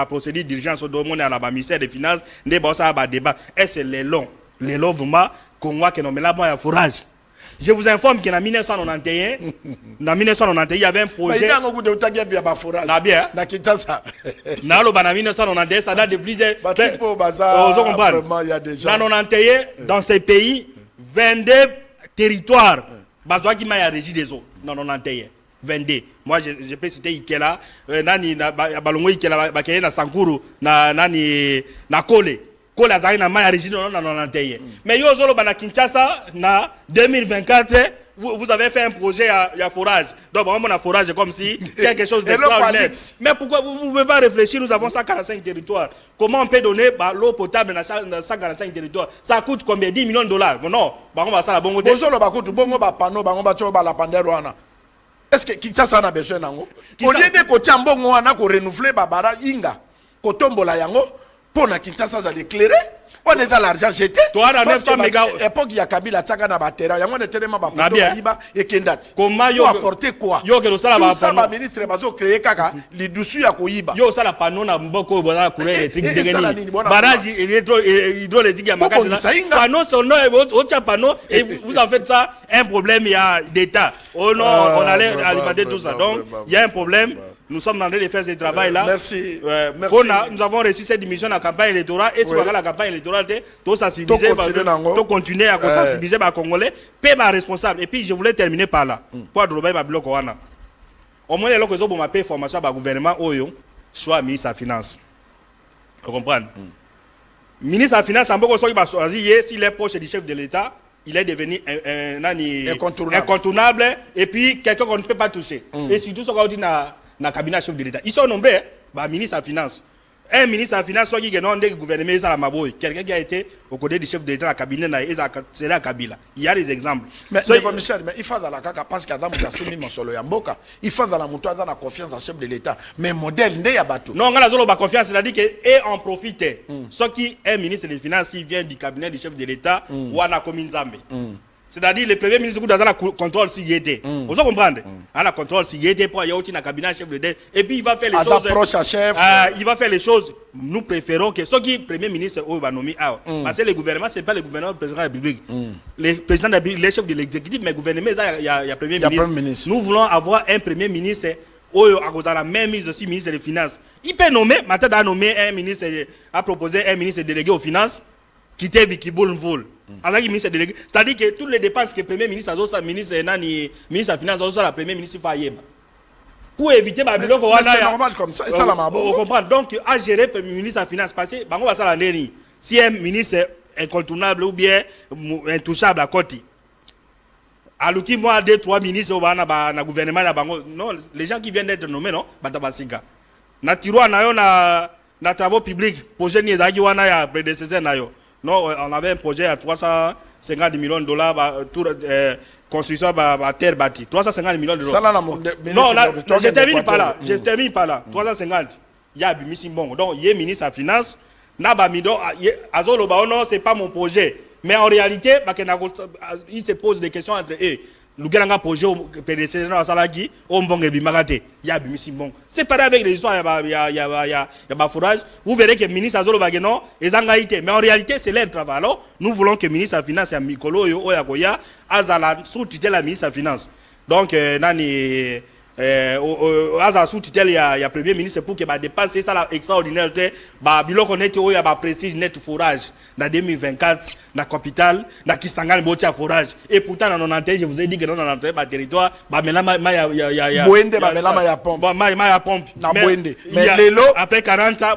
procédure d'urgence au domaine à la ministère des finances des ça va débat et c'est les longs vraiment qu'on voit que non mais là il y a forage. Je vous informe qu'en 1991 il y avait un projet il y a un de taguer bien forage là bien na Kinshasa na lo bana 1991 ça date de plusieurs au bazar vraiment il y a des gens dans ces pays 22 territoires Bazoa qui m'a régi des eaux. Non, 22. Moi, je peux citer Ikela, Nani, Balongo Ikela, Bakeye, na Sankuru, Nani, na Kole. Kole Azari na m'a régi dans 91. Mais yo zolo bana Kinshasa, na 2024, vous avez fait un projet à forage. Donc, vraiment, on a forage comme si quelque chose de extraordinaire. Mais pourquoi vous ne pouvez pas réfléchir? Nous avons 145 territoires. Comment on peut donner l'eau potable dans 145 territoires? Ça coûte combien? 10 millions de dollars. Non, on va ça la bonne côté. Est-ce que Kinshasa a besoin d'ango? Au lieu de côté ambongo, on a renouveler Babara Inga, Kotombola Yango, pour na Kinshasa ça d'éclairer. on est dans l'argent jeté. Toi, dans 900 mégas. Époque, il y a Kabila, Tchaka, Nabatera, il y a moins de tellement de et Kendati. Comment yo apporter quoi? Yo, que le salaire va ça, le ministre Bazo créé Kaka, les dessus à Koyiba. Yo, ça la panneau na mboko, bona, courant électrique, barrage hydroélectrique, panneau, son nom, autre panneau, et vous en faites ça, un problème, il y a d'État. Oh non, on allait alimenter tout ça. Donc, il y a un problème. Nous sommes en train de faire ce travail-là. Merci. Nous avons reçu cette émission dans la campagne électorale. Et si vous la campagne électorale, tout sensibiliser, tout continuer à sensibiliser les Congolais, payer ma responsable. Et puis, je voulais terminer par là. Pour Adrobaï Babiloko Wana. Au moins, il y a l'occasion pour ma payer formation au gouvernement, soit ministre de la Finance. Vous comprenez? Ministre de la Finance, en beaucoup de choses, s'il est proche du chef de l'État, il est devenu incontournable. Et puis, quelqu'un qu'on ne peut pas toucher. Et surtout, ce qu'on dit dans le cabinet chef de l'État. Ils sont nombreux, ministre de la Finance. Un ministre de la Finance, qui est le gouvernement, quelqu'un qui a été au côté du chef de l'État dans le cabinet, c'est la Kabila. Il y a des exemples. Mais Michel, il faut dans la caca parce qu'il y a des solo Yamboka. Il faut dans la montagne dans la confiance en chef de l'État. Mais modèle, n'est pas tout. Non, on a la confiance, c'est-à-dire qu'on en profite. Ce qui est ministre des Finances, il vient du cabinet du chef de l'État, ou à la commune Zambé. C'est-à-dire le premier ministre qui a le contrôle s'il y était. Vous comprenez? Il a le contrôle s'il y était pour y avoir un cabinet chef de l'État. Et puis il va faire les choses. Il va faire les choses. Nous préférons que ce qui est premier ministre va nommer. Parce que le gouvernement, ce n'est pas le gouvernement du président de la République. Les présidents de la République, les chefs de l'exécutif, mais le gouvernement, il y a premier ministre. Nous voulons avoir un premier ministre. À la même mise aussi ministre des Finances. Il peut nommer, maintenant, un ministre, a proposé un ministre délégué aux Finances qui était qui boule vol. C'est-à-dire que toutes les dépenses que le Premier ministre a, ministre de la Finance, la Premier ministre fait. Pour éviter c'est normal comme ça. Ça on comprend. Donc, à gérer le ministre de la Finance, parce que si un ministre incontournable ou bien intouchable à côté, alors qu'il y a 2-3 ministres au gouvernement, non, les gens qui viennent d'être nommés, non, Batabasinga. Na travaux publics, projet Niezaki wana ya prédécesseur nayo. Non, on avait un projet à 350 millions de dollars, construction de terre bâtie. 350 millions de dollars. Non, je termine par là. 350. Il y a Bimisi Mbongo. Donc, il y a ministre de la Finance. Non, ce n'est pas mon projet. Mais en réalité, il se pose des questions entre eux. Le projet PDC dans Salaki, c'est pareil avec les histoires, il y a forage. Vous verrez que le ministre Azolo Bageno est engagé. Mais en réalité, c'est leur travail. Alors, nous voulons que le ministre de la Finance, Mikolo Oyakoya, Azala, sous-tutelle la ministre de la Finance. Donc, sous-tutelle, il y a premier ministre pour que dépenser ça extraordinaire. Biloko net, il y a prestige net forage. Dans 2024, dans la capitale, dans Kisangani, il y a forage. Et pourtant, dans 90, je vous ai dit que dans 90, le territoire, il y a pompe. Mais après 40 ans,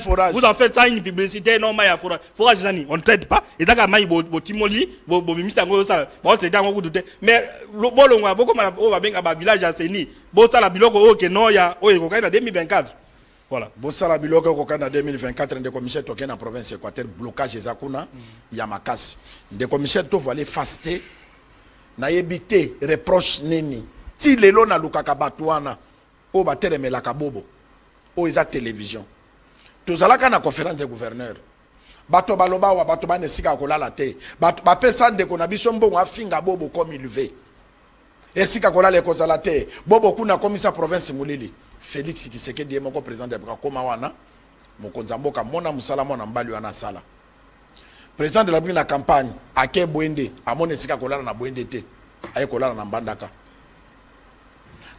forage, vous en faites ça une publicité, non, il y a forage. Forage, on ne traite pas. Et donc, il y a Timoli, mais le village à Seni, la biloko que non, il y a 2024. Voilà. Bossala biloko kokana 2024 ndeko Michel toke na province Équateur blocage ezakuna ya makasi. Ndeko Michel to voler faster na yebité reproche nini. Ti lelo na lukaka batwana o batelemela kabobo. O eza télévision. Tozalaka na conférence des gouverneurs. Bato baloba wa bato bane sika kolala te. Bato bapesa ndeko na biso mbongo afinga bobo comme il veut. Et sika kolala ekozala te. Bobo kuna komisa province mulili. Félix Tshisekedi moko président de la Komawana mokonza mboka mona musala mona mbali wana sala président de la République na campagne ake Bwende amone sika kolala na Bwende te aye kolala na Mbandaka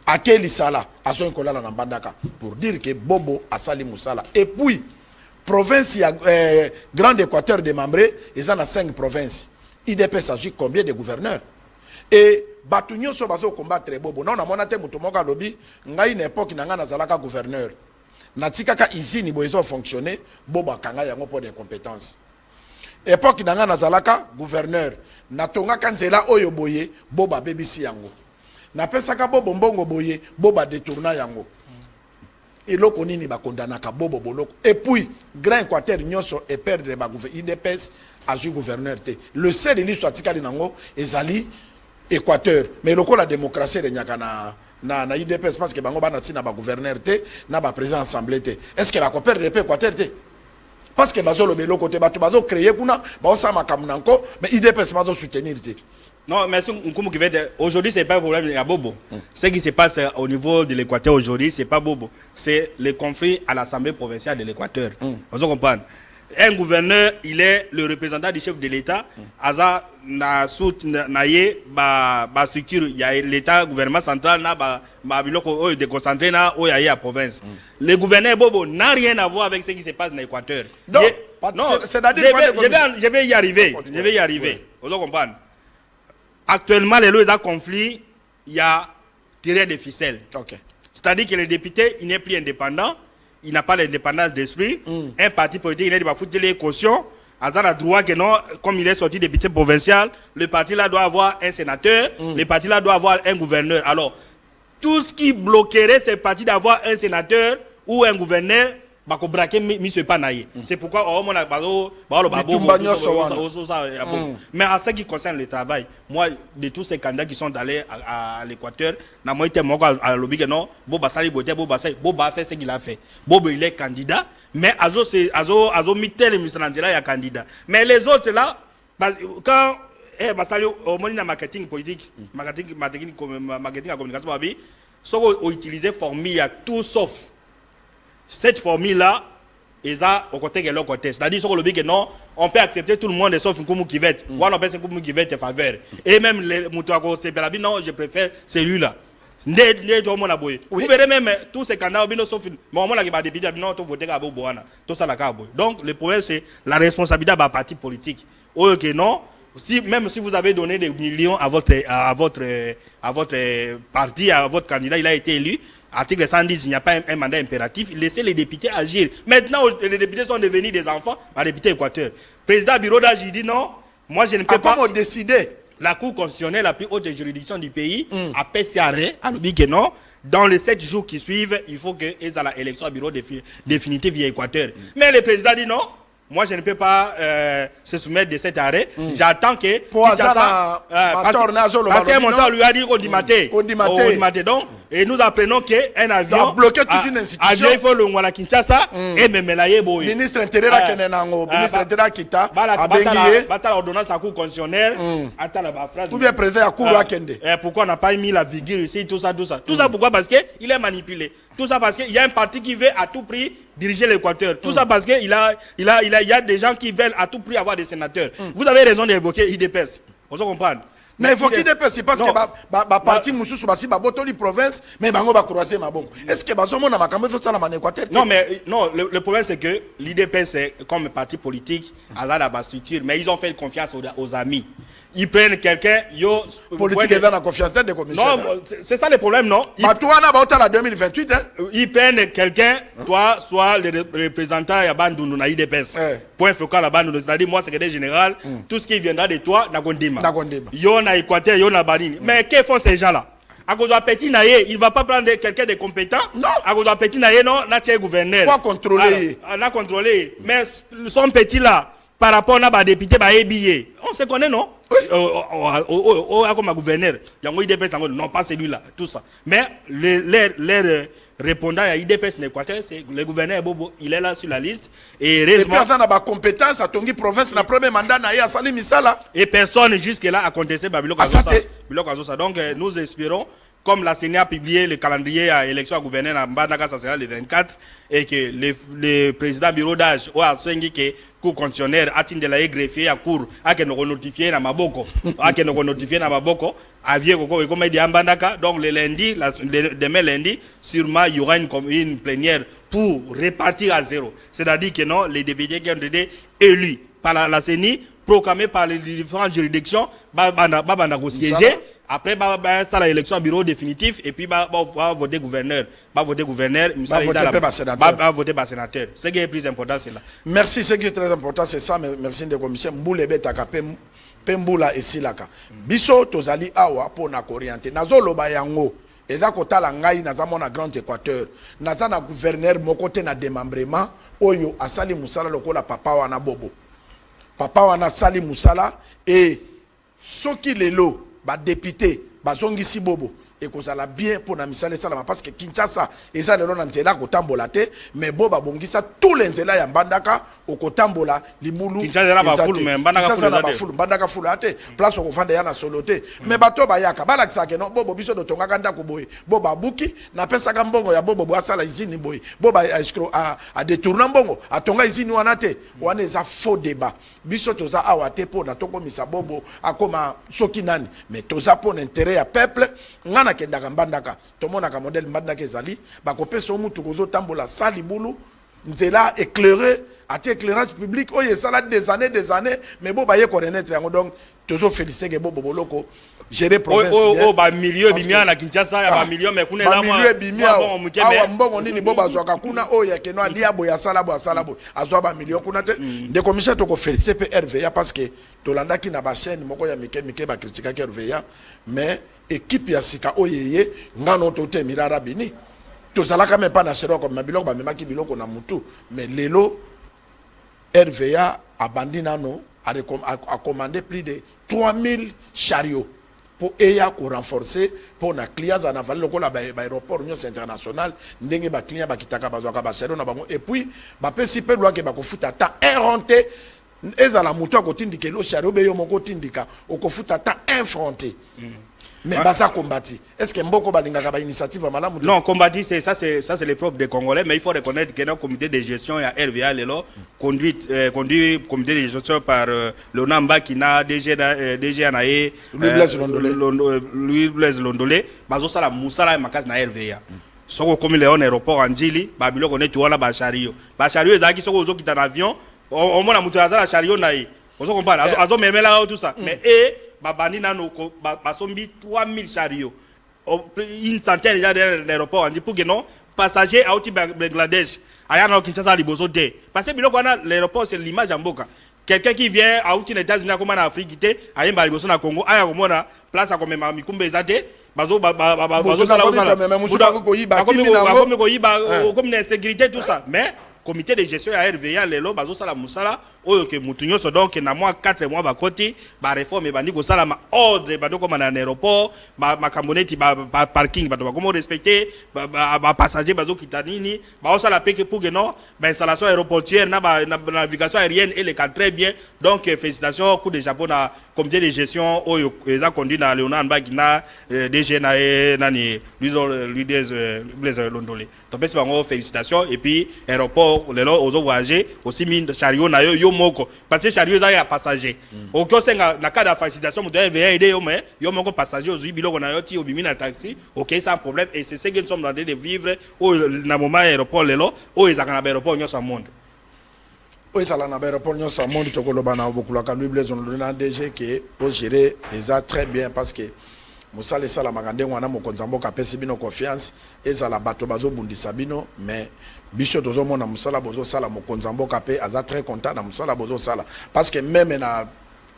ake lisala aso kolala na Mbandaka pour dire que Bobo asali musala. Et puis province ya Grand Équateur de Mambré ils en a 5 provinces. IDP s'agit combien de gouverneurs? Et batu nyonso bazo combattre Bobo non na mona te mutu moka lobi ngai na époque na nga nazalaka gouverneur natikaka izini bozo fonctionner Bobo akanga yango pour des compétences. Époque na nga nazalaka gouverneur natongaka nzela oyo boye Bobo bebisi yango na pesaka Bobo mbongo boye Bobo détourna yango eloko nini bakondanaka Bobo boloko. Et puis Grand Équateur nyonso et perdre ba gouverneur IDPS azu gouverneur te le seul élu soit tikali nango ezali Équateur. Mais le coup la démocratie de na IDPS parce que bango bana tina ba gouverneur te na ba président assemblée te. Est-ce que va perdre le Équateur te? parce que bazo le belo côté bato bazo créer kuna bazo sa makamunanko mais IDPS bazo soutenir. Non, mais aujourd'hui, c'est pas un problème à Bobo. Ce qui se passe au niveau de l'Équateur aujourd'hui, c'est pas Bobo. C'est le conflit à l'Assemblée provinciale de l'Équateur. Vous comprenez? Un gouverneur, il est le représentant du chef de l'État. Aza na structure, il y a l'État, gouvernement central, déconcentré na la province. Le gouverneur Bobo n'a rien à voir avec ce qui se passe dans l'Équateur. Non, c'est-à-dire je vais y arriver. Je vais y arriver. Vous comprenez? Actuellement, les lois de conflit, il y a tiré des ficelles. Okay. C'est-à-dire que le député, il n'est plus indépendant, il n'a pas l'indépendance d'esprit. Un parti politique, il est de foutre les cautions. À a droit que non, comme il est sorti député provincial, le parti là doit avoir un sénateur, le parti là doit avoir un gouverneur. Alors, tout ce qui bloquerait ce parti d'avoir un sénateur ou un gouverneur, c'est pourquoi mais en ce qui concerne le travail, moi de tous ces candidats qui sont allés à l'Équateur, à lobby que non, Boba fait ce qu'il a fait. Bobo il est candidat, mais Azo mis tel il est candidat. Mais les autres là, quand au moins marketing politique, marketing à communication, sont utilisé formule à tout sauf. Cette formule-là, ils ont au côté de l'autre côté. C'est-à-dire que non, on peut accepter tout le monde sauf un qui vête. Ou on peut un qui vête en faveur. Et même les moutouakos, non, je préfère celui-là. Vous verrez même tous ces candidats, sauf donc le problème c'est la responsabilité de la parti politique. Non, même si vous avez donné des millions à votre parti, à votre candidat, il a été élu. Article 110, il n'y a pas un mandat impératif. Laissez les députés agir. Maintenant, les députés sont devenus des enfants, les députés Équateur. Président bureau d'âge, il dit non, moi je ne peux pas. Comment décider? La Cour constitutionnelle, la plus haute juridiction du pays, a fait arrêt, a dit que non. Dans les 7 jours qui suivent, il faut qu'ils aient l'élection à bureau définitif via Équateur. Mais le président dit non. Moi, je ne peux pas se soumettre de cet arrêt. J'attends que... Parce qu'un montant lui a dit qu'on dit maté. Donc, et nous apprenons qu'un avion... bloqué toute une institution. Avion, il faut le Mwala Kinshasa et même la Yeboye. Ministre intérieur Kenenango, ministre intérieur Kita, Bata l'ordonnance à cour constitutionnelle, ou bien président à cour à Kende. Pourquoi on n'a pas mis la virgule ici, tout ça. Tout ça pourquoi? Parce qu'il est manipulé. Tout ça parce qu'il y a un parti qui veut à tout prix diriger l'Équateur. Tout ça parce qu'il y a des gens qui veulent à tout prix avoir des sénateurs. Vous avez raison d'évoquer IDPS. Vous comprenez? Mais évoquer IDPS, parce que parti Moussou Bassi, Botoli province, mais Bango va croiser ma bonne. Est-ce que Bazomo n'a pas quand même en Équateur? Non, mais non, le problème c'est que l'IDPS est comme un parti politique à la structure, mais ils ont fait confiance aux amis. Ils prennent quelqu'un, politique est dans la confiance des commissaires. Non, c'est ça le problème, non? Toi, on a la 2028, hein? Ils prennent quelqu'un, toi, soit le représentant à Bandundu, na IDPS. Point focal à Bandundu, c'est-à-dire moi, secrétaire général, tout ce qui viendra de toi, na Gondima. Yo na Équateur, yo na Banini. Mais que font ces gens-là? À cause de petit naïe, il ne va pas prendre quelqu'un de compétent. Non. À cause de petit naïe, non, n'a pas gouverneur. Quoi contrôler? On a contrôlé. Mais son petit là, par rapport à député, on se connaît, non? Comme gouverneur, il y a un IDPS, non pas celui-là, tout ça. Mais les répondants à IDPS Équateur, c'est le gouverneur Bobo, il est là sur la liste. Et personne n'a pas compétence à Tongi province, na premier mandat à Salim Misala. Et personne jusque-là a contesté Biloko Azosa. Donc nous espérons, comme la CENI a publié le calendrier à l'élection à gouverneur à Mbandaka, ça sera le 24, et que le président bureau d'âge, que cour constitutionnelle, a de la greffier à cour, a que nous notifié à Maboko, à Vieux Koko et comme il dit à Mbandaka. Donc le lundi, demain lundi, sûrement il y aura une plénière pour répartir à zéro. C'est-à-dire que non, les députés qui ont été élus par la CENI, proclamés par les différentes juridictions, siéger. Après, ça l'élection bureau définitif et puis va voter gouverneur. Va voter sénateur. Ce qui est plus important, c'est là. Merci, ce qui est très important, c'est ça. Merci de commissaire Mboule Betaka Pemboula et Silaka. Biso tozali awa pour na orienter. Nazo loba yango. Et là, quand la ngai naza mona Grand Équateur, naza na gouverneur mokote na démembrement oyo asali musala lokola papa wana bobo. Papa wana sali musala et soki lelo ba député bazongisi bobo et que ça la bien pour na misale salama parce que Kinshasa et ça le na nzela ko tambola te mais boba bongisa tous les nzela ya mbandaka o ko tambola libulu Kinshasa na ba fulu mais mbandaka fulu ate place ko fanda ya na solote mais bato ba yaka bala kisake no bobo biso do tonga kanda ko boy boba buki na pesa ka mbongo ya bobo bo asala izini boy boba escro a détourner mbongo a tonga izini wana te wana eza faux débat biso toza awa te po na toko misa bobo akoma soki nani mais toza pour intérêt ya peuple ngana kendaka mbandaka tomonaka modèle mbandaka ezali bakopesa omutu kozo tambola sali bulu nzela éclairé ati éclairage public oyo esala des années mais bo baye connaître yango donc tozo féliciter ke bobo boloko gérer province o ba milieu bimia na Kinshasa ya ba milieu mais kuna za milieu bimia awa mbongo nini bo bazwaka kuna oyo keno alia bo ya sala bo azwa ba milieu kuna te de commission to ko féliciter pe RVA parce que tolandaki na ba chaîne moko ya mike ba critiquer RVA mais équipe ya sika oyeye ngano to te mirara bini tozalaka même pas na chéro comme biloko ba memaki biloko na mutu mais lelo RVA a bandi nano a commandé plus de 3000 chariots pour eya ko renforcer pour na clients en aval lokola ba aéroport union international ndenge ba clients ba kitaka ba zwaka ba chariot na bango et puis ba pesi pe lwa ke ba ko futa ta erronté ezala mutu akotindika lo chariot be yo moko tindika okofuta ta infronté mais basa combattu. Est-ce que Mboko balingaka ba initiative malamu? Non, combattu c'est les propres des Congolais, mais il faut reconnaître que notre comité de gestion ya RVA lelo conduit comité de gestion par le Namba qui na DG Anaye Louis Blaise Londolé, bazo sala musala makasi na RVA. Soko comme le aéroport Anjili, babilo connaît tu wana ba chariot. Ba chariot ezaki soko zo kita na avion, au moins na mutu azala chariot na yi. On se comprend, azo memela tout ça. Mais babani nano basombi 3000 chariots une centaine déjà dans l'aéroport on dit pour que non passagers à outil Bangladesh aya na Kinshasa liboso de parce que biloko na l'aéroport c'est l'image en boka quelqu'un qui vient à outil les États-Unis comme en Afrique té aya ba liboso na Congo aya komona place à comme mikumbe ezate bazo sala comme l'insécurité tout ça mais comité de gestion à RVA lelo bazo sala musala oyo ke mutunyo so donc na mois 4 mois ba koti ba réforme bandi ko sala ma ordre ba doko na aéroport ba makamboneti ba parking ba comment respecter ba passager bazo kitanini ba sala peke pour que non ba installation aéroportuaire na navigation aérienne et le cadre très bien donc félicitations coup de Japon na comité de gestion oyo eza conduit na Leonard Bagina DG na nani lui Blaise Londolé donc c'est bango félicitations et puis aéroport lelo ozo voyager aussi mine chariot na yo moko parce que chariot za ya passager aucun senga na cas de facilitation mo doit aider yo mais yo moko passager ozu biloko na yo ti obimi na taxi OK sans problème et c'est ce que nous sommes en train de vivre au na moment aéroport lelo o ezaka na aéroport nyosa monde o ezala na aéroport nyosa monde to koloba na bokulaka Louis Blaise on DG que pour gérer ça très bien parce que musale sala magande wana mokonza mboka pesi bino confiance ezala bato bazo bundisa bino mais biso tozo mona musala bozo sala mokonza mboka pe aza très content na musala bozo sala parce que même na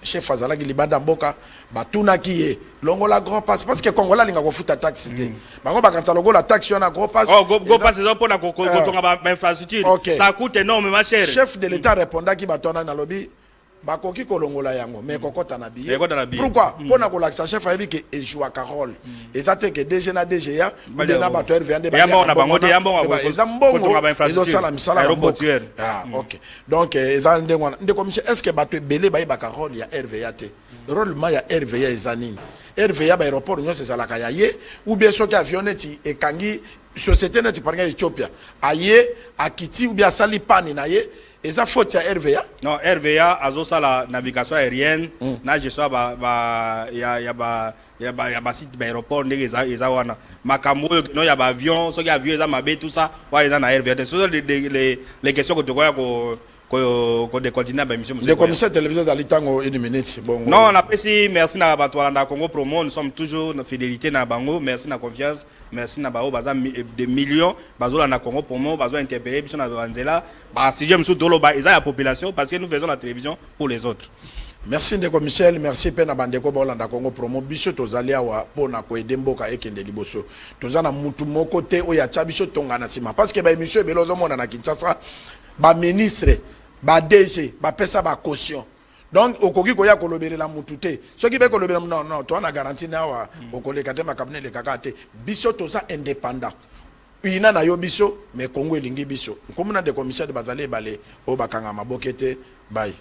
chef azala ki libanda mboka batuna ki ye longola gros passe parce que Congola linga ko futa taxe te bango bakanza longola taxe na gros passe go passe zo pona ko tonga ba infrastructure ça coûte énormément cher chef de l'état répondant ki batona na lobby bakoki kolongola yango mais kokota na biye pourquoi pona ko laksa chef ayebi ke ejoua Carole ezate ke DG na DGA na bato RVA yamba na bango te yamba ko ba infrastructure aéroportuaire OK donc ezan ndengwana ndeko monsieur est-ce que bato belé ba yeba Carole ya RVA te rôle ma ya RVA ezani RVA ba aéroport nyose ezalaka ya ye ou bien soki avionnette ekangi société neti par exemple Ethiopia aye akiti ou bien sali pani na ye et ça faut à RVA non RVA azo la navigation aérienne na je sois ba site aéroport ndenge eza wana makambo non ya ba avion so ki avion eza mabe tout ça wa eza na RVA ce sont les questions que tokoya ko de continuer ba émission de commissaire télévision dans litango une minute bon non on apprécie merci na bato na Congo Promo nous sommes toujours na fidélité na bango merci na confiance merci na bao baza de millions bazo na Congo Promo bazo interpeller biso na banzela ba sixième sous dolo ba eza la population parce que nous faisons la télévision pour les autres. Merci Ndeko Michel, merci pe na bandeko bolanda Congo Promo biso tozali awa pona ko edemboka ekende liboso. Tozana mutu moko te oya cha biso tonga na sima parce que ba émission belozo mona na Kinshasa ba ministre ba DG ba pesa ba caution donc okoki koya kolobelela mutu te soki be kolobela non to na garantie na wa okoleka te makabine le kakate biso toza indépendant ina na yo biso mais Congo elingi biso nkomuna de commissaire de bazale balé o bakanga mabokete bye